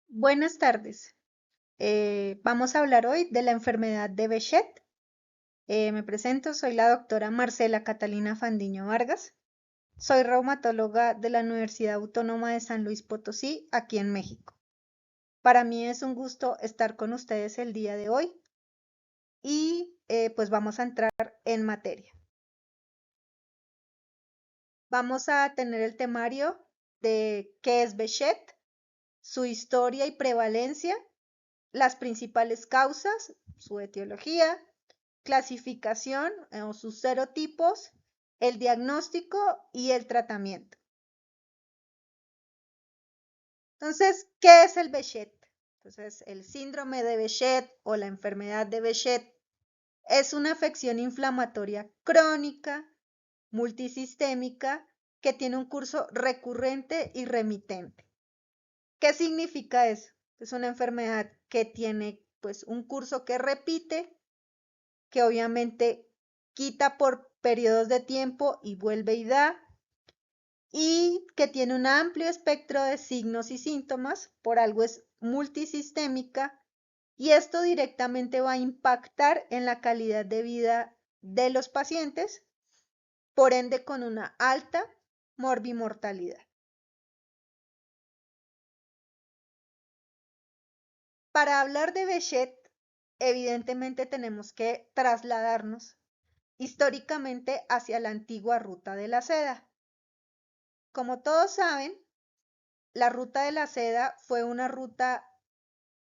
Buenas tardes. Vamos a hablar hoy de la enfermedad de Behçet. Me presento, soy la doctora Marcela Catalina Fandiño Vargas. Soy reumatóloga de la Universidad Autónoma de San Luis Potosí, aquí en México. Para mí es un gusto estar con ustedes el día de hoy y pues vamos a entrar en materia. Vamos a tener el temario de qué es Behçet, su historia y prevalencia, las principales causas, su etiología, clasificación o sus serotipos, el diagnóstico y el tratamiento. Entonces, ¿qué es el Behçet? Entonces, el síndrome de Behçet o la enfermedad de Behçet es una afección inflamatoria crónica, multisistémica, que tiene un curso recurrente y remitente. ¿Qué significa eso? Es una enfermedad que tiene pues un curso que repite, que obviamente quita por periodos de tiempo y vuelve y da, y que tiene un amplio espectro de signos y síntomas, por algo es multisistémica, y esto directamente va a impactar en la calidad de vida de los pacientes, por ende con una alta morbimortalidad. Para hablar de Behçet, evidentemente tenemos que trasladarnos históricamente hacia la antigua ruta de la seda. Como todos saben, la ruta de la seda fue una ruta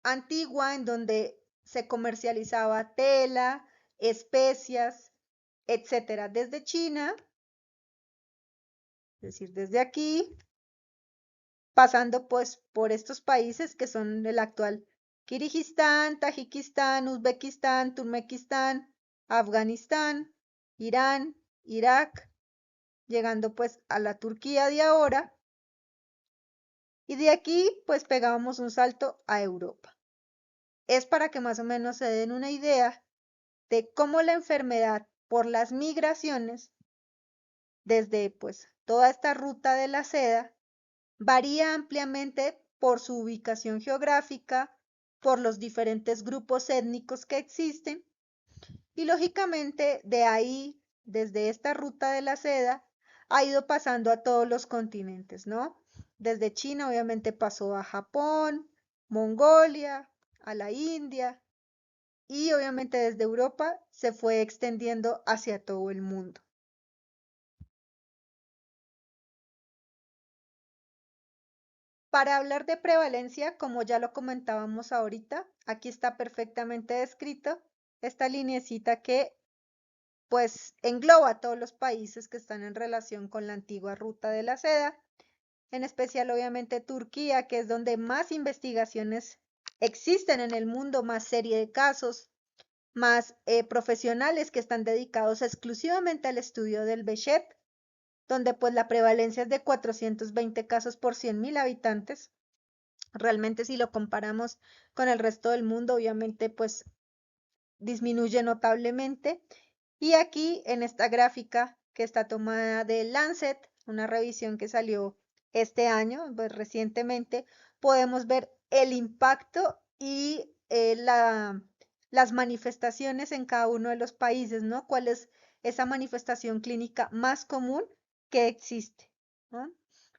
antigua en donde se comercializaba tela, especias, etcétera, desde China, es decir, desde aquí, pasando pues por estos países que son el actual Kirguistán, Tayikistán, Uzbekistán, Turkmenistán, Afganistán, Irán, Irak, llegando pues a la Turquía de ahora, y de aquí pues pegábamos un salto a Europa. Es para que más o menos se den una idea de cómo la enfermedad por las migraciones, desde pues toda esta ruta de la seda, varía ampliamente por su ubicación geográfica, por los diferentes grupos étnicos que existen, y lógicamente de ahí, desde esta ruta de la seda, ha ido pasando a todos los continentes, ¿no? Desde China obviamente pasó a Japón, Mongolia, a la India, y obviamente desde Europa se fue extendiendo hacia todo el mundo. Para hablar de prevalencia, como ya lo comentábamos ahorita, aquí está perfectamente descrito esta lineecita que pues engloba todos los países que están en relación con la antigua ruta de la seda, en especial obviamente Turquía, que es donde más investigaciones existen en el mundo, más serie de casos, más profesionales que están dedicados exclusivamente al estudio del Behçet, donde pues la prevalencia es de 420 casos por 100.000 habitantes. Realmente si lo comparamos con el resto del mundo, obviamente pues disminuye notablemente. Y aquí en esta gráfica que está tomada de Lancet, una revisión que salió este año, pues recientemente, podemos ver el impacto y las manifestaciones en cada uno de los países, ¿no? ¿Cuál es esa manifestación clínica más común que existe, ¿no?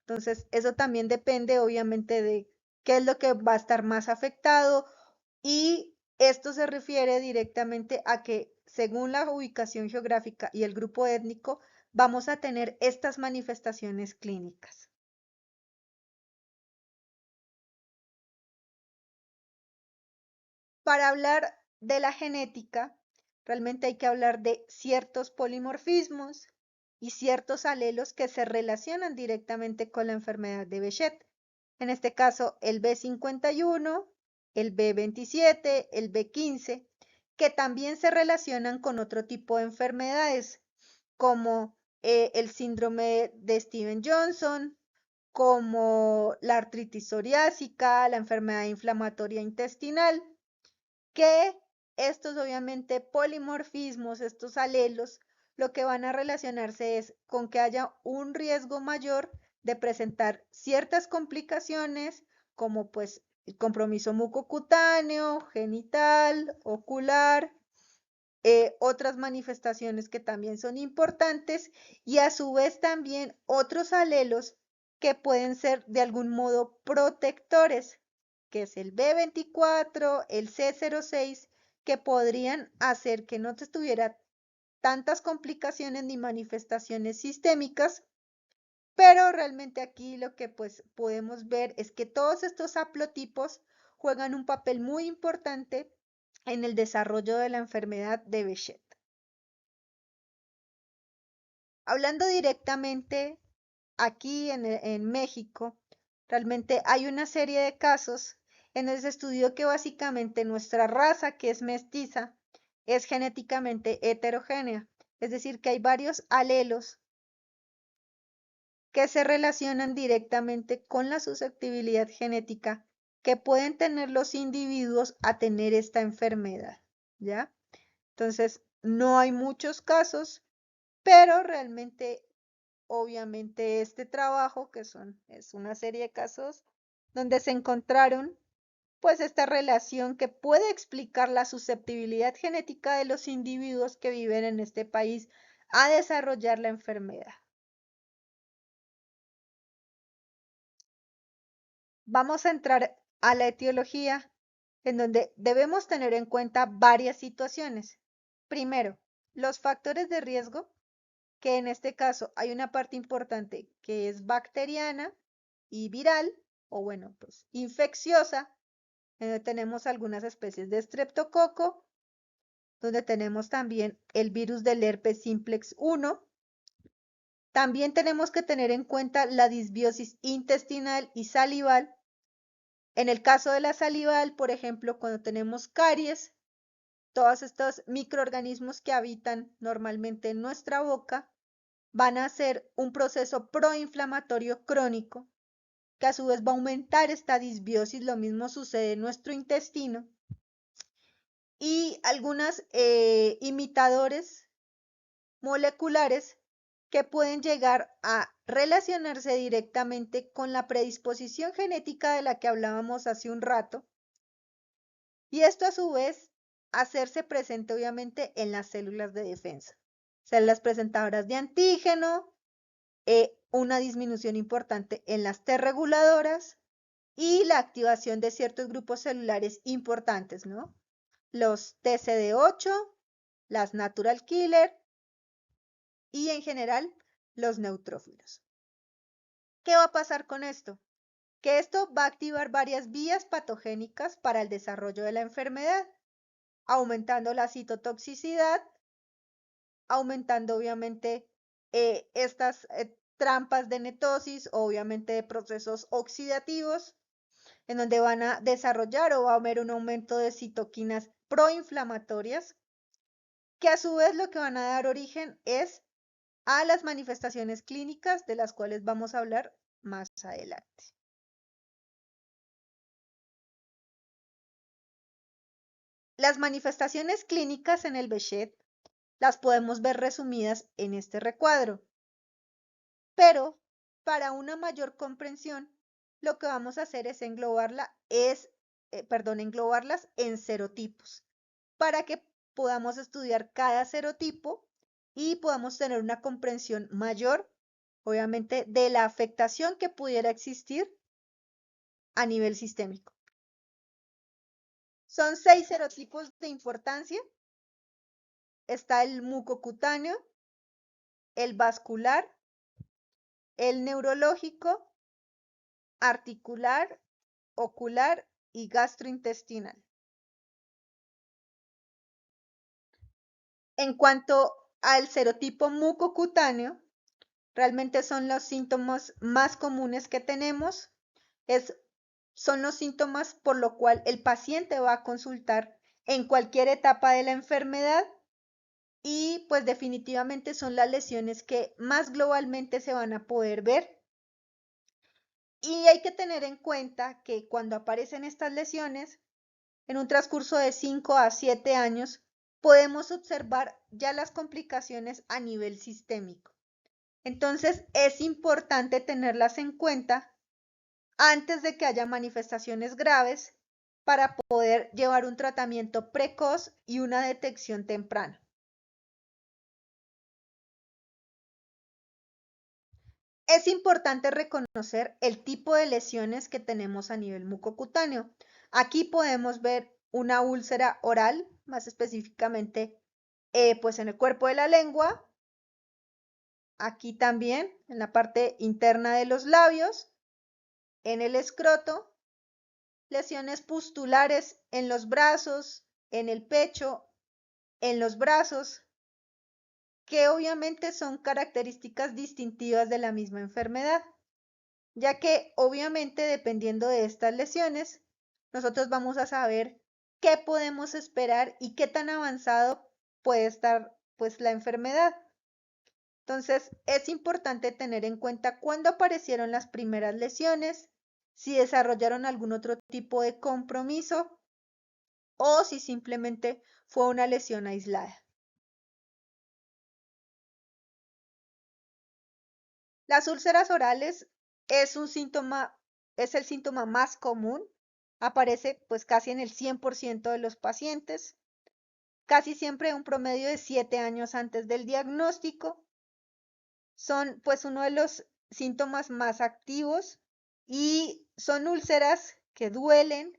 Entonces, eso también depende, obviamente, de qué es lo que va a estar más afectado, y esto se refiere directamente a que según la ubicación geográfica y el grupo étnico, vamos a tener estas manifestaciones clínicas. Para hablar de la genética, realmente hay que hablar de ciertos polimorfismos y ciertos alelos que se relacionan directamente con la enfermedad de Behçet. En este caso, el B51, el B27, el B15, que también se relacionan con otro tipo de enfermedades, como el síndrome de Steven Johnson, como la artritis psoriásica, la enfermedad inflamatoria intestinal, que estos obviamente polimorfismos, estos alelos, lo que van a relacionarse es con que haya un riesgo mayor de presentar ciertas complicaciones, como pues el compromiso mucocutáneo, genital, ocular, otras manifestaciones que también son importantes y a su vez también otros alelos que pueden ser de algún modo protectores, que es el B24, el C06, que podrían hacer que no tuviera tantas complicaciones ni manifestaciones sistémicas, pero realmente aquí lo que pues podemos ver es que todos estos haplotipos juegan un papel muy importante en el desarrollo de la enfermedad de Behçet. Hablando directamente aquí en México, realmente hay una serie de casos en el estudio que básicamente nuestra raza, que es mestiza, es genéticamente heterogénea, es decir, que hay varios alelos que se relacionan directamente con la susceptibilidad genética que pueden tener los individuos a tener esta enfermedad, ¿ya? Entonces, no hay muchos casos, pero realmente, obviamente, este trabajo, es una serie de casos donde se encontraron, pues, esta relación que puede explicar la susceptibilidad genética de los individuos que viven en este país a desarrollar la enfermedad. Vamos a entrar a la etiología, en donde debemos tener en cuenta varias situaciones. Primero, los factores de riesgo, que en este caso hay una parte importante que es bacteriana y viral, o bueno, pues infecciosa, donde tenemos algunas especies de estreptococo, donde tenemos también el virus del herpes simplex 1. También tenemos que tener en cuenta la disbiosis intestinal y salival. En el caso de la salival, por ejemplo, cuando tenemos caries, todos estos microorganismos que habitan normalmente en nuestra boca van a hacer un proceso proinflamatorio crónico que a su vez va a aumentar esta disbiosis. Lo mismo sucede en nuestro intestino. Y algunos imitadores moleculares que pueden llegar a relacionarse directamente con la predisposición genética de la que hablábamos hace un rato, y esto a su vez hacerse presente obviamente en las células de defensa, células presentadoras de antígeno, una disminución importante en las T reguladoras y la activación de ciertos grupos celulares importantes, ¿no? Los TCD8, las natural killer y en general los neutrófilos. ¿Qué va a pasar con esto? Que esto va a activar varias vías patogénicas para el desarrollo de la enfermedad, aumentando la citotoxicidad, aumentando obviamente estas trampas de netosis, obviamente de procesos oxidativos, en donde van a desarrollar o va a haber un aumento de citoquinas proinflamatorias, que a su vez lo que van a dar origen es a las manifestaciones clínicas de las cuales vamos a hablar más adelante. Las manifestaciones clínicas en el Behçet las podemos ver resumidas en este recuadro, pero para una mayor comprensión, lo que vamos a hacer es englobarlas en serotipos, para que podamos estudiar cada serotipo y podamos tener una comprensión mayor, obviamente, de la afectación que pudiera existir a nivel sistémico. Son 6 serotipos de importancia. Está el mucocutáneo, el vascular, el neurológico, articular, ocular y gastrointestinal. En cuanto al serotipo mucocutáneo, realmente son los síntomas más comunes que tenemos. Son los síntomas por lo cual el paciente va a consultar en cualquier etapa de la enfermedad y pues definitivamente son las lesiones que más globalmente se van a poder ver. Y hay que tener en cuenta que cuando aparecen estas lesiones, en un transcurso de 5 a 7 años, podemos observar ya las complicaciones a nivel sistémico. Entonces, es importante tenerlas en cuenta antes de que haya manifestaciones graves para poder llevar un tratamiento precoz y una detección temprana. Es importante reconocer el tipo de lesiones que tenemos a nivel mucocutáneo. Aquí podemos ver una úlcera oral, más específicamente pues en el cuerpo de la lengua, aquí también en la parte interna de los labios, en el escroto, lesiones pustulares en los brazos, en el pecho, en los brazos, que obviamente son características distintivas de la misma enfermedad, ya que obviamente dependiendo de estas lesiones, nosotros vamos a saber qué podemos esperar y qué tan avanzado puede estar pues la enfermedad. Entonces, es importante tener en cuenta cuándo aparecieron las primeras lesiones, si desarrollaron algún otro tipo de compromiso o si simplemente fue una lesión aislada. Las úlceras orales es es el síntoma más común, aparece pues casi en el 100% de los pacientes, casi siempre un promedio de 7 años antes del diagnóstico. Son pues uno de los síntomas más activos y son úlceras que duelen,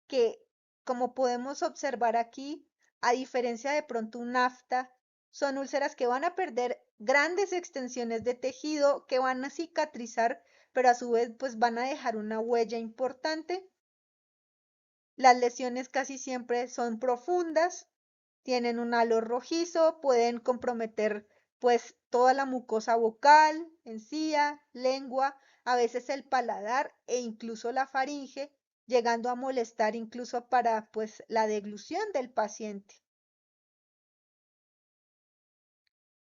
que como podemos observar aquí, a diferencia de pronto un afta, son úlceras que van a perder grandes extensiones de tejido, que van a cicatrizar, pero a su vez pues van a dejar una huella importante. Las lesiones casi siempre son profundas, tienen un halo rojizo, pueden comprometer pues toda la mucosa vocal, encía, lengua, a veces el paladar e incluso la faringe, llegando a molestar incluso para pues la deglución del paciente.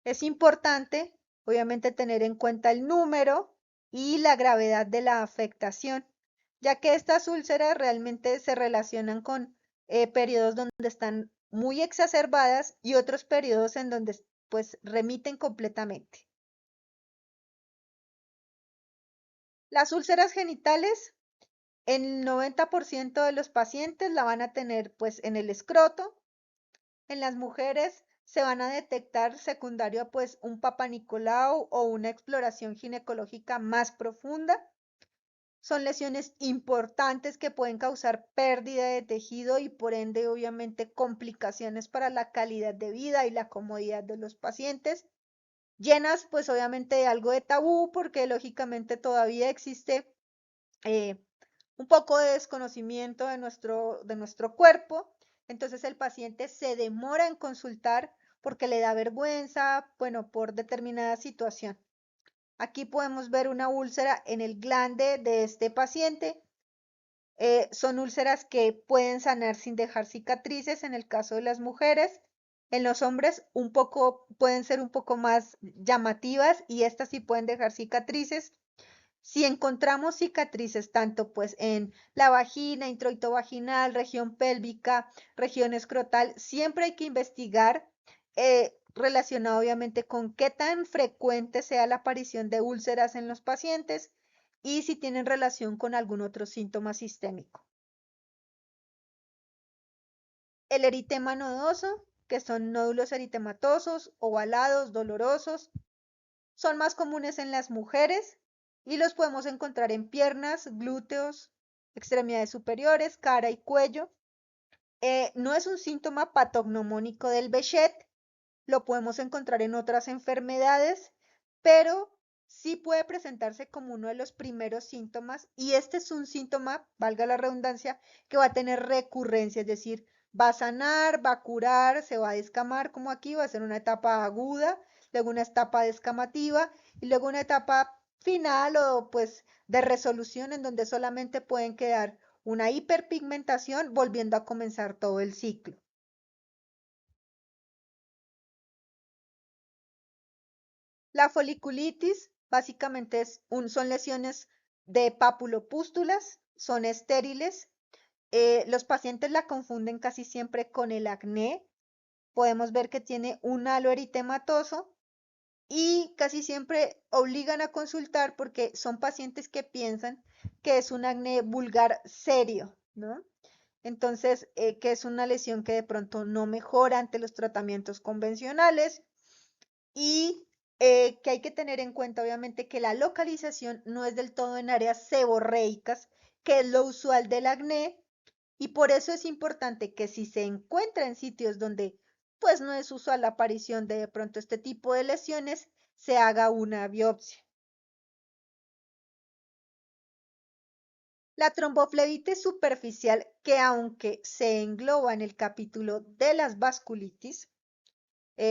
Es importante, obviamente, tener en cuenta el número y la gravedad de la afectación, ya que estas úlceras realmente se relacionan con periodos donde están muy exacerbadas y otros periodos en donde pues remiten completamente. Las úlceras genitales, el 90% de los pacientes la van a tener pues en el escroto. En las mujeres se van a detectar secundario pues un Papa Nicolau o una exploración ginecológica más profunda. Son lesiones importantes que pueden causar pérdida de tejido y por ende obviamente complicaciones para la calidad de vida y la comodidad de los pacientes. Llenas pues obviamente de algo de tabú porque lógicamente todavía existe eh, un poco de desconocimiento de nuestro cuerpo, entonces el paciente se demora en consultar porque le da vergüenza, bueno, por determinada situación. Aquí podemos ver una úlcera en el glande de este paciente. Son úlceras que pueden sanar sin dejar cicatrices en el caso de las mujeres. En los hombres pueden ser un poco más llamativas y estas sí pueden dejar cicatrices. Si encontramos cicatrices tanto pues en la vagina, introito vaginal, región pélvica, región escrotal, siempre hay que investigar relacionado obviamente con qué tan frecuente sea la aparición de úlceras en los pacientes y si tienen relación con algún otro síntoma sistémico. El eritema nodoso, que son nódulos eritematosos, ovalados, dolorosos, son más comunes en las mujeres y los podemos encontrar en piernas, glúteos, extremidades superiores, cara y cuello. No es un síntoma patognomónico del Behçet, lo podemos encontrar en otras enfermedades, pero sí puede presentarse como uno de los primeros síntomas y este es un síntoma, valga la redundancia, que va a tener recurrencia, es decir, va a sanar, va a curar, se va a descamar como aquí, va a ser una etapa aguda, luego una etapa descamativa y luego una etapa final o pues de resolución en donde solamente pueden quedar una hiperpigmentación volviendo a comenzar todo el ciclo. La foliculitis básicamente son lesiones de papulopústulas, son estériles. Los pacientes la confunden casi siempre con el acné. Podemos ver que tiene un halo eritematoso y casi siempre obligan a consultar porque son pacientes que piensan que es un acné vulgar serio, ¿no? Entonces, que es una lesión que de pronto no mejora ante los tratamientos convencionales y que hay que tener en cuenta, obviamente, que la localización no es del todo en áreas seborreicas, que es lo usual del acné, y por eso es importante que si se encuentra en sitios donde pues no es usual la aparición de pronto este tipo de lesiones, se haga una biopsia. La tromboflebitis superficial, que aunque se engloba en el capítulo de las vasculitis,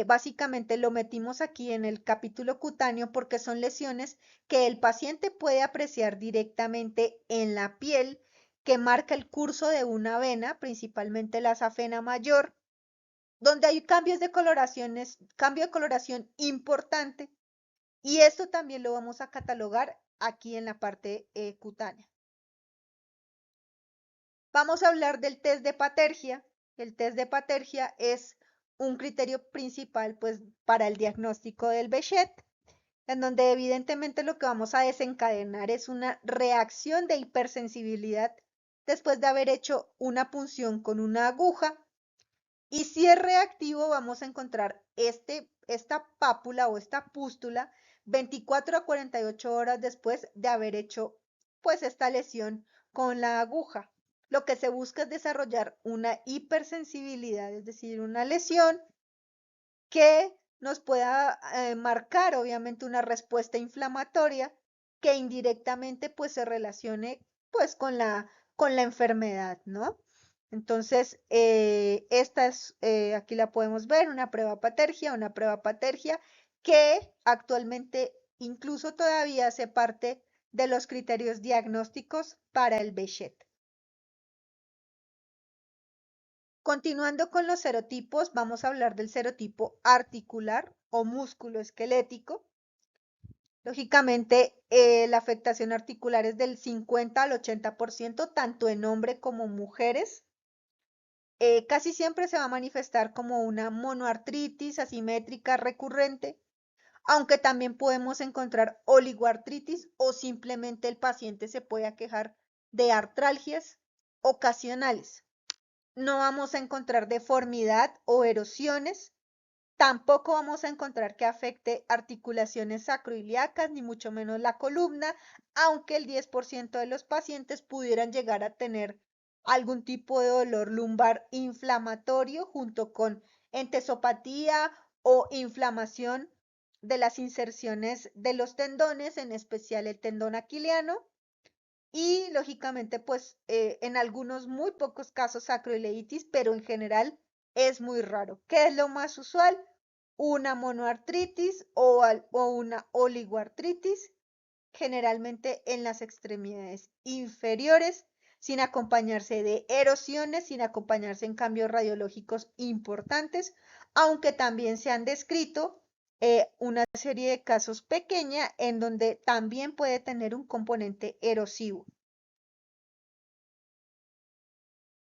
básicamente lo metimos aquí en el capítulo cutáneo porque son lesiones que el paciente puede apreciar directamente en la piel, que marca el curso de una vena, principalmente la safena mayor, donde hay cambios de coloraciones, cambio de coloración importante, y esto también lo vamos a catalogar aquí en la parte cutánea. Vamos a hablar del test de Patergia. El test de Patergia es un criterio principal pues, para el diagnóstico del Behçet, en donde evidentemente lo que vamos a desencadenar es una reacción de hipersensibilidad después de haber hecho una punción con una aguja. Y si es reactivo, vamos a encontrar esta pápula o esta pústula 24 a 48 horas después de haber hecho pues esta lesión con la aguja. Lo que se busca es desarrollar una hipersensibilidad, es decir, una lesión que nos pueda marcar obviamente una respuesta inflamatoria que indirectamente pues se relacione pues con la enfermedad, ¿no? Entonces, esta es, aquí la podemos ver, una prueba Patergia que actualmente incluso todavía hace parte de los criterios diagnósticos para el Behçet. Continuando con los serotipos, vamos a hablar del serotipo articular o músculo-esquelético. Lógicamente, la afectación articular es del 50 al 80%, tanto en hombres como mujeres. Casi siempre se va a manifestar como una monoartritis asimétrica recurrente, aunque también podemos encontrar oligoartritis o simplemente el paciente se puede aquejar de artralgias ocasionales. No vamos a encontrar deformidad o erosiones. Tampoco vamos a encontrar que afecte articulaciones sacroiliacas, ni mucho menos la columna, aunque el 10% de los pacientes pudieran llegar a tener algún tipo de dolor lumbar inflamatorio junto con entesopatía o inflamación de las inserciones de los tendones, en especial el tendón aquiliano. Y lógicamente, pues en algunos muy pocos casos sacroileitis, pero en general es muy raro. ¿Qué es lo más usual? Una monoartritis o una oligoartritis, generalmente en las extremidades inferiores, sin acompañarse de erosiones, sin acompañarse en cambios radiológicos importantes, aunque también se han descrito una serie de casos pequeña en donde también puede tener un componente erosivo.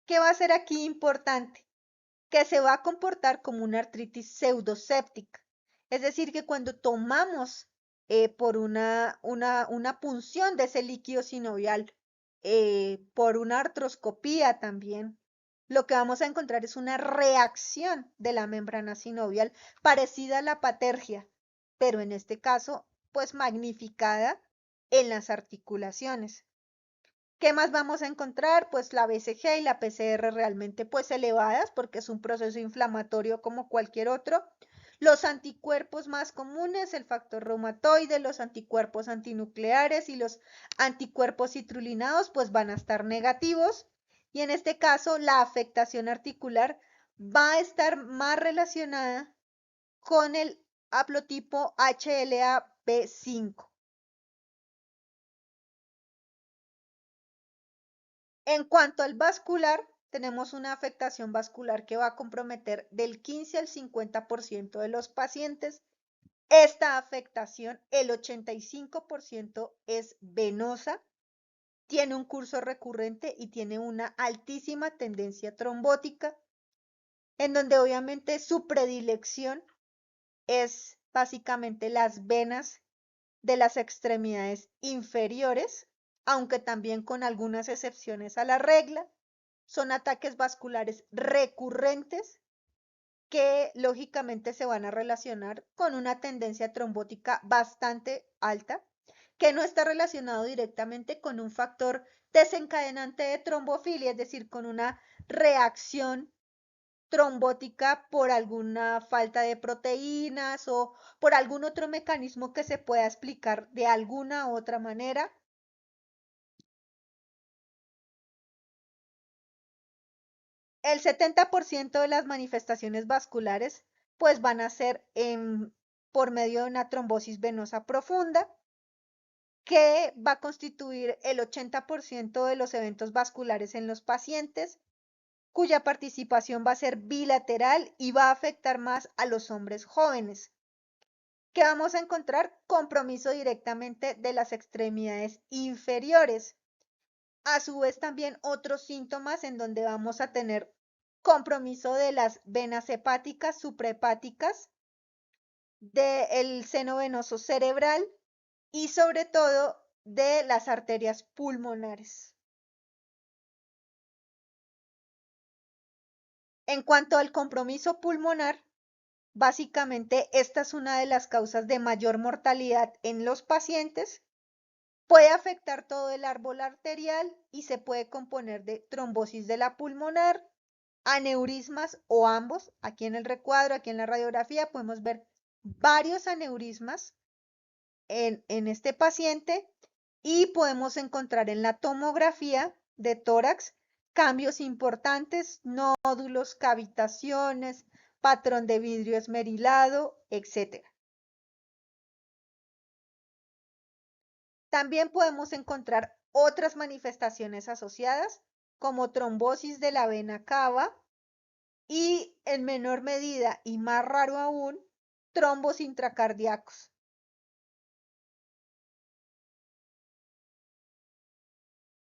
¿Qué va a ser aquí importante? Que se va a comportar como una artritis pseudoséptica. Es decir, que cuando tomamos por una punción de ese líquido sinovial, por una artroscopía también, lo que vamos a encontrar es una reacción de la membrana sinovial parecida a la patergia, pero en este caso, pues magnificada en las articulaciones. ¿Qué más vamos a encontrar? Pues la BCG y la PCR realmente pues elevadas porque es un proceso inflamatorio como cualquier otro. Los anticuerpos más comunes, el factor reumatoide, los anticuerpos antinucleares y los anticuerpos citrulinados pues van a estar negativos. Y en este caso la afectación articular va a estar más relacionada con el haplotipo HLA-B5. En cuanto al vascular, tenemos una afectación vascular que va a comprometer del 15 al 50% de los pacientes. Esta afectación, el 85% es venosa, tiene un curso recurrente y tiene una altísima tendencia trombótica, en donde obviamente su predilección es básicamente las venas de las extremidades inferiores, aunque también con algunas excepciones a la regla. Son ataques vasculares recurrentes que lógicamente se van a relacionar con una tendencia trombótica bastante alta, que no está relacionado directamente con un factor desencadenante de trombofilia, es decir, con una reacción trombótica por alguna falta de proteínas o por algún otro mecanismo que se pueda explicar de alguna u otra manera. El 70% de las manifestaciones vasculares pues van a ser por medio de una trombosis venosa profunda, que va a constituir el 80% de los eventos vasculares en los pacientes, cuya participación va a ser bilateral y va a afectar más a los hombres jóvenes. ¿Qué vamos a encontrar? Compromiso directamente de las extremidades inferiores. A su vez también otros síntomas en donde vamos a tener compromiso de las venas hepáticas, suprahepáticas, del seno venoso cerebral y sobre todo de las arterias pulmonares. En cuanto al compromiso pulmonar, básicamente esta es una de las causas de mayor mortalidad en los pacientes. Puede afectar todo el árbol arterial y se puede componer de trombosis de la pulmonar, aneurismas o ambos. Aquí en el recuadro, aquí en la radiografía, podemos ver varios aneurismas en este paciente y podemos encontrar en la tomografía de tórax cambios importantes, nódulos, cavitaciones, patrón de vidrio esmerilado, etc. También podemos encontrar otras manifestaciones asociadas, como trombosis de la vena cava y, en menor medida y más raro aún, trombos intracardíacos.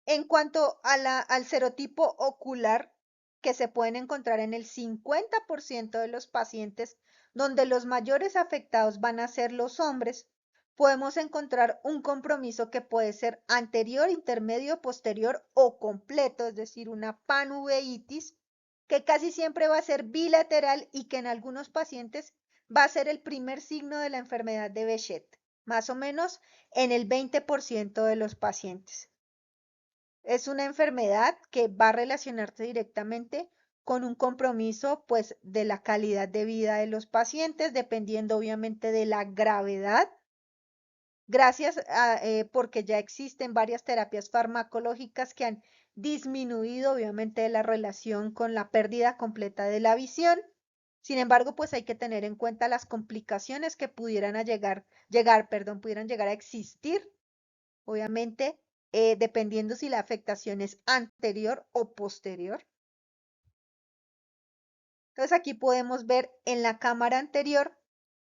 En cuanto a al serotipo ocular, que se pueden encontrar en el 50% de los pacientes, donde los mayores afectados van a ser los hombres, podemos encontrar un compromiso que puede ser anterior, intermedio, posterior o completo, es decir, una panuveitis, que casi siempre va a ser bilateral y que en algunos pacientes va a ser el primer signo de la enfermedad de Behçet, más o menos en el 20% de los pacientes. Es una enfermedad que va a relacionarse directamente con un compromiso, pues, de la calidad de vida de los pacientes, dependiendo obviamente de la gravedad. Gracias a, porque ya existen varias terapias farmacológicas que han disminuido obviamente la relación con la pérdida completa de la visión. Sin embargo, pues hay que tener en cuenta las complicaciones que pudieran pudieran llegar a existir, obviamente, dependiendo si la afectación es anterior o posterior. Entonces aquí podemos ver en la cámara anterior,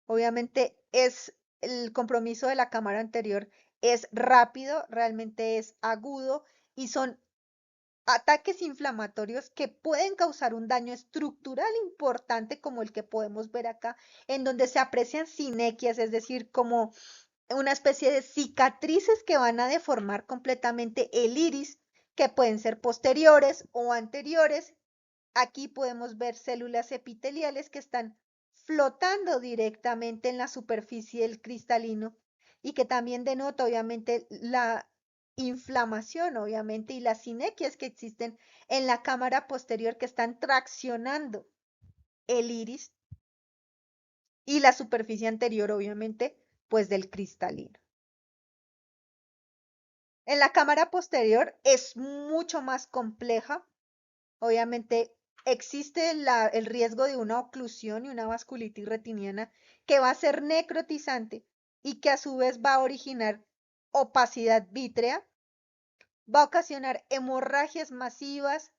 obviamente es el compromiso de la cámara anterior es rápido, realmente es agudo y son ataques inflamatorios que pueden causar un daño estructural importante como el que podemos ver acá, en donde se aprecian sinequias, es decir, como una especie de cicatrices que van a deformar completamente el iris, que pueden ser posteriores o anteriores. Aquí podemos ver células epiteliales que están flotando directamente en la superficie del cristalino y que también denota obviamente la inflamación, obviamente, y las sinequias que existen en la cámara posterior que están traccionando el iris y la superficie anterior, obviamente, pues del cristalino. En la cámara posterior es mucho más compleja. Obviamente existe el riesgo de una oclusión y una vasculitis retiniana que va a ser necrotizante y que a su vez va a originar opacidad vítrea, va a ocasionar hemorragias masivas,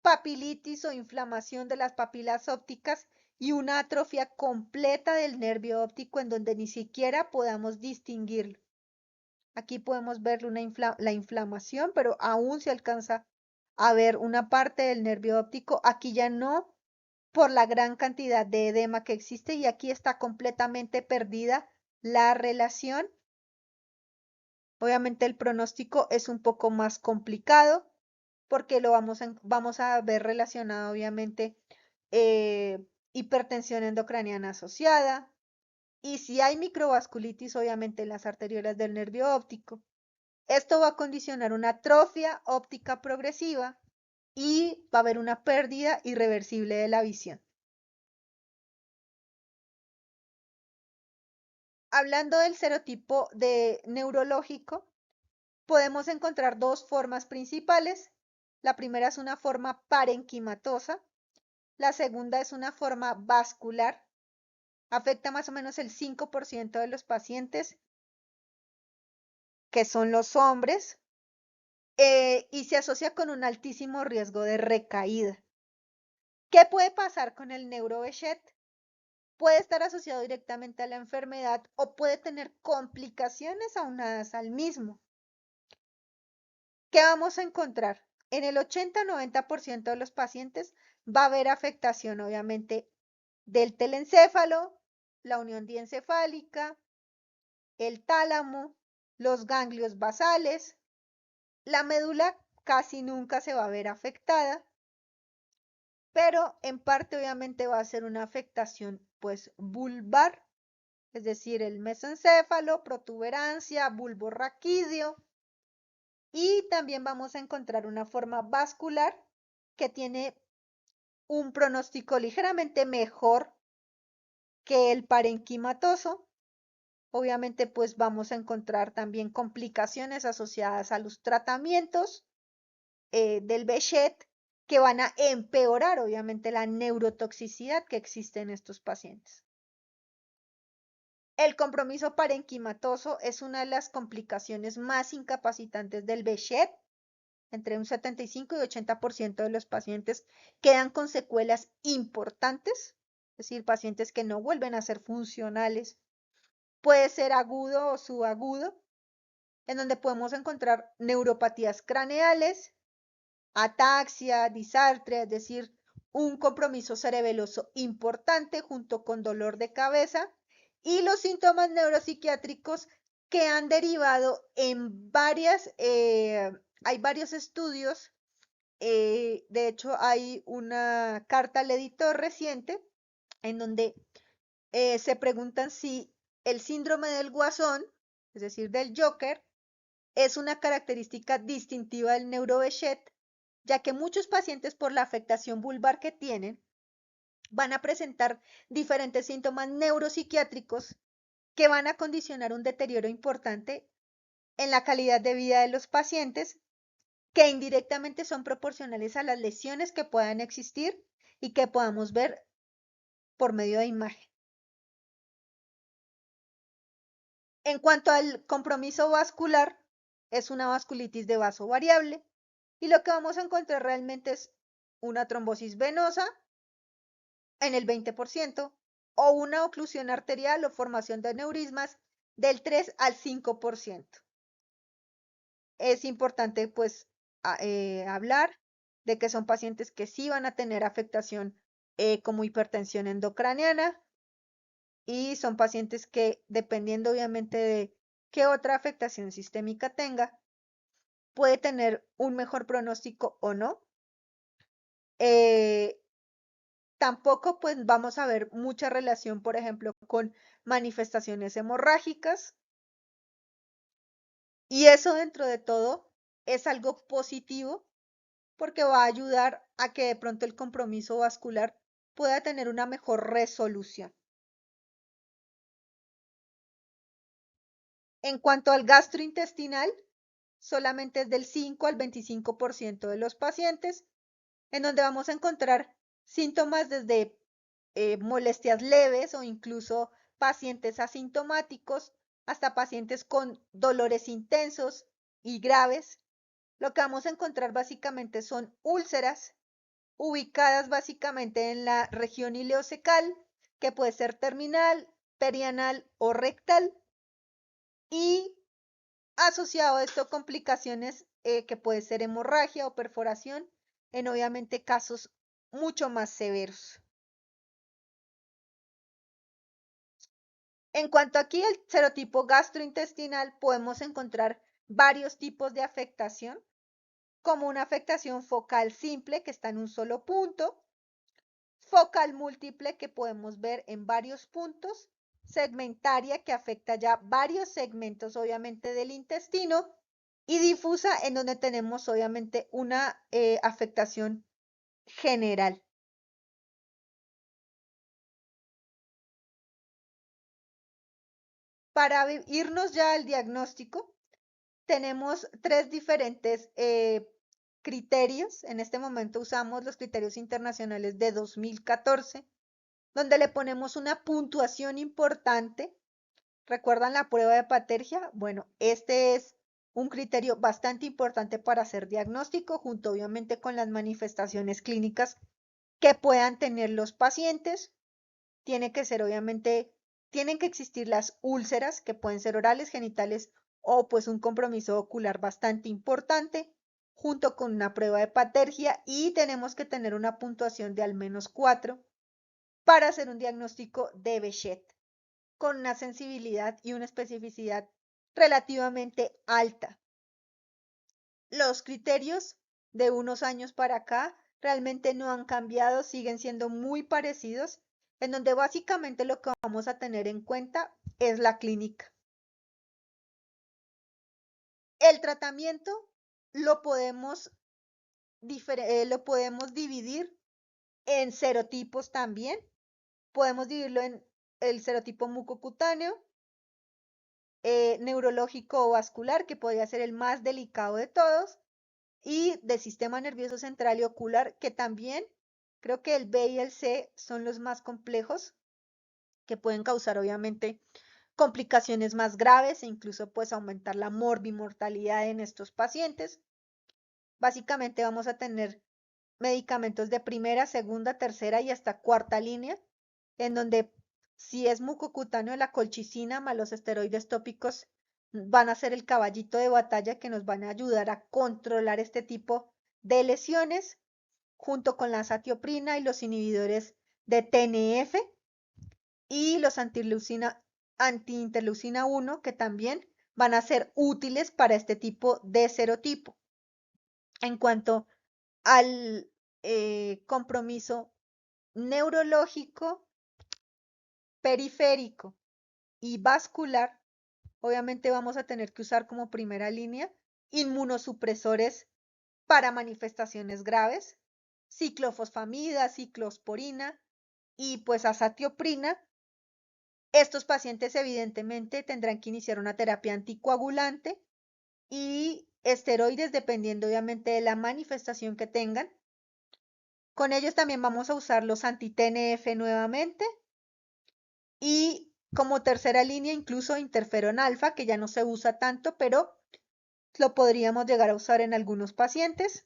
papilitis o inflamación de las papilas ópticas y una atrofia completa del nervio óptico en donde ni siquiera podamos distinguirlo. Aquí podemos ver la inflamación, pero aún se alcanza a ver una parte del nervio óptico. Aquí ya no por la gran cantidad de edema que existe y aquí está completamente perdida la relación. Obviamente el pronóstico es un poco más complicado porque lo vamos a ver relacionado obviamente hipertensión endocraniana asociada y si hay microvasculitis obviamente en las arteriolas del nervio óptico. Esto va a condicionar una atrofia óptica progresiva y va a haber una pérdida irreversible de la visión. Hablando del serotipo de neurológico, podemos encontrar dos formas principales. La primera es una forma parenquimatosa, la segunda es una forma vascular. Afecta más o menos el 5% de los pacientes, que son los hombres, y se asocia con un altísimo riesgo de recaída. ¿Qué puede pasar con el neurobechet? Puede estar asociado directamente a la enfermedad o puede tener complicaciones aunadas al mismo. ¿Qué vamos a encontrar? En el 80-90% de los pacientes va a haber afectación, obviamente, del telencéfalo, la unión diencefálica, el tálamo, los ganglios basales. La médula casi nunca se va a ver afectada, pero en parte obviamente va a ser una afectación pues vulvar, es decir, el mesencéfalo, protuberancia, bulbo raquídeo, y también vamos a encontrar una forma vascular que tiene un pronóstico ligeramente mejor que el parenquimatoso. Obviamente, pues vamos a encontrar también complicaciones asociadas a los tratamientos del Behçet que van a empeorar, obviamente, la neurotoxicidad que existe en estos pacientes. El compromiso parenquimatoso es una de las complicaciones más incapacitantes del Behçet. Entre un 75 y 80% de los pacientes quedan con secuelas importantes, es decir, pacientes que no vuelven a ser funcionales. Puede ser agudo o subagudo, en donde podemos encontrar neuropatías craneales, ataxia, disartria, es decir, un compromiso cerebeloso importante junto con dolor de cabeza y los síntomas neuropsiquiátricos que han derivado en hay varios estudios. De hecho, hay una carta al editor reciente en donde se preguntan si el síndrome del guasón, es decir, del Joker, es una característica distintiva del neurobechet, ya que muchos pacientes por la afectación vulvar que tienen van a presentar diferentes síntomas neuropsiquiátricos que van a condicionar un deterioro importante en la calidad de vida de los pacientes, que indirectamente son proporcionales a las lesiones que puedan existir y que podamos ver por medio de imagen. En cuanto al compromiso vascular, es una vasculitis de vaso variable y lo que vamos a encontrar realmente es una trombosis venosa en el 20% o una oclusión arterial o formación de aneurismas del 3 al 5%. Es importante pues hablar de que son pacientes que sí van a tener afectación como hipertensión endocraniana y son pacientes que dependiendo obviamente de qué otra afectación sistémica tenga, puede tener un mejor pronóstico o no. Tampoco pues vamos a ver mucha relación, por ejemplo, con manifestaciones hemorrágicas. Y eso dentro de todo es algo positivo porque va a ayudar a que de pronto el compromiso vascular pueda tener una mejor resolución. En cuanto al gastrointestinal, solamente es del 5 al 25% de los pacientes, en donde vamos a encontrar síntomas desde molestias leves o incluso pacientes asintomáticos hasta pacientes con dolores intensos y graves. Lo que vamos a encontrar básicamente son úlceras ubicadas básicamente en la región ileocecal, que puede ser terminal, perianal o rectal, y asociado a esto complicaciones que puede ser hemorragia o perforación en obviamente casos mucho más severos. En cuanto aquí al serotipo gastrointestinal, podemos encontrar varios tipos de afectación, como una afectación focal simple que está en un solo punto, focal múltiple que podemos ver en varios puntos, segmentaria que afecta ya varios segmentos obviamente del intestino y difusa en donde tenemos obviamente una afectación general. Para irnos ya al diagnóstico, tenemos tres diferentes criterios. En este momento usamos los criterios internacionales de 2014, donde le ponemos una puntuación importante. ¿Recuerdan la prueba de Patergia? Bueno, este es un criterio bastante importante para hacer diagnóstico, junto obviamente con las manifestaciones clínicas que puedan tener los pacientes. Tiene que ser obviamente, tienen que existir las úlceras, que pueden ser orales, genitales o pues un compromiso ocular bastante importante, junto con una prueba de Patergia y tenemos que tener una puntuación de al menos 4 para hacer un diagnóstico de Behçet con una sensibilidad y una especificidad relativamente alta. Los criterios de unos años para acá realmente no han cambiado, siguen siendo muy parecidos, en donde básicamente lo que vamos a tener en cuenta es la clínica. El tratamiento lo podemos, lo podemos dividir en serotipos también. Podemos dividirlo en el serotipo mucocutáneo, neurológico o vascular, que podría ser el más delicado de todos, y del sistema nervioso central y ocular, que también creo que el B y el C son los más complejos, que pueden causar obviamente complicaciones más graves e incluso pues aumentar la morbimortalidad en estos pacientes. Básicamente vamos a tener medicamentos de primera, segunda, tercera y hasta cuarta línea, en donde si es mucocutáneo, la colchicina más los esteroides tópicos van a ser el caballito de batalla que nos van a ayudar a controlar este tipo de lesiones, junto con la azatioprina y los inhibidores de TNF y los antiinterleucina 1, que también van a ser útiles para este tipo de serotipo. En cuanto al compromiso neurológico, periférico y vascular, obviamente vamos a tener que usar como primera línea inmunosupresores para manifestaciones graves, ciclofosfamida, ciclosporina y pues azatioprina. Estos pacientes evidentemente tendrán que iniciar una terapia anticoagulante y esteroides dependiendo obviamente de la manifestación que tengan. Con ellos también vamos a usar los anti-TNF nuevamente y como tercera línea incluso interferón alfa, que ya no se usa tanto, pero lo podríamos llegar a usar en algunos pacientes.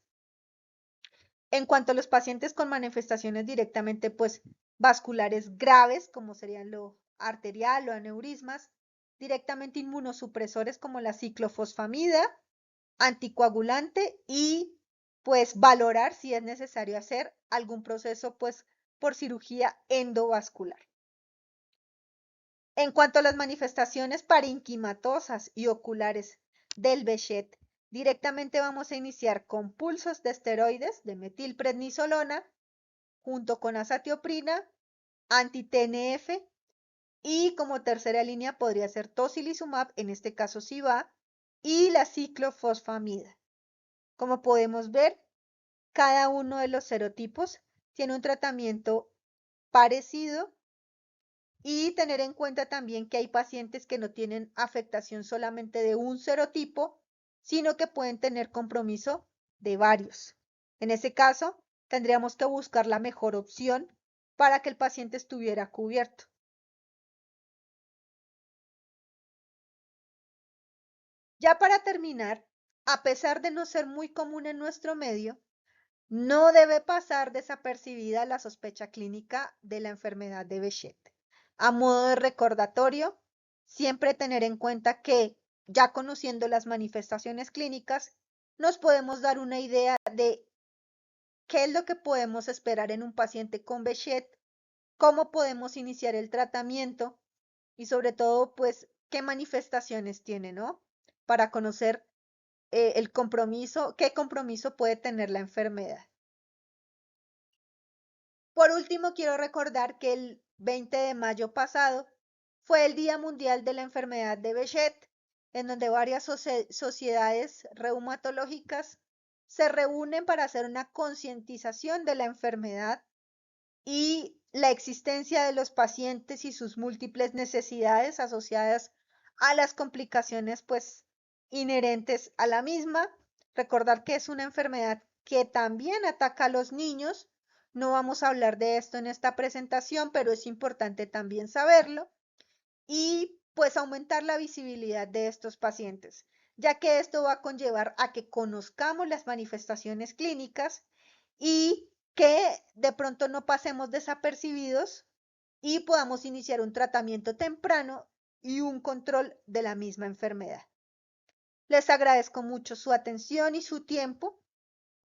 En cuanto a los pacientes con manifestaciones directamente pues vasculares graves, como serían lo arterial o aneurismas, directamente inmunosupresores como la ciclofosfamida, anticoagulante y pues valorar si es necesario hacer algún proceso pues por cirugía endovascular. En cuanto a las manifestaciones parenquimatosas y oculares del Behçet, directamente vamos a iniciar con pulsos de esteroides de metilprednisolona junto con azatioprina, anti-TNF y como tercera línea podría ser tocilizumab, en este caso SIVA, y la ciclofosfamida. Como podemos ver, cada uno de los serotipos tiene un tratamiento parecido y tener en cuenta también que hay pacientes que no tienen afectación solamente de un serotipo, sino que pueden tener compromiso de varios. En ese caso, tendríamos que buscar la mejor opción para que el paciente estuviera cubierto. Ya para terminar, a pesar de no ser muy común en nuestro medio, no debe pasar desapercibida la sospecha clínica de la enfermedad de Behçet. A modo de recordatorio, siempre tener en cuenta que, ya conociendo las manifestaciones clínicas, nos podemos dar una idea de qué es lo que podemos esperar en un paciente con Behçet, cómo podemos iniciar el tratamiento y sobre todo, pues, qué manifestaciones tiene, ¿no? Para conocer el compromiso, qué compromiso puede tener la enfermedad. Por último, quiero recordar que el 20 de mayo pasado fue el Día Mundial de la Enfermedad de Behçet, en donde varias sociedades reumatológicas se reúnen para hacer una concientización de la enfermedad y la existencia de los pacientes y sus múltiples necesidades asociadas a las complicaciones pues inherentes a la misma. Recordar que es una enfermedad que también ataca a los niños. No vamos a hablar de esto en esta presentación, pero es importante también saberlo y pues aumentar la visibilidad de estos pacientes, ya que esto va a conllevar a que conozcamos las manifestaciones clínicas y que de pronto no pasemos desapercibidos y podamos iniciar un tratamiento temprano y un control de la misma enfermedad. Les agradezco mucho su atención y su tiempo.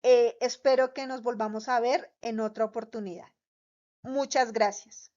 Espero que nos volvamos a ver en otra oportunidad. Muchas gracias.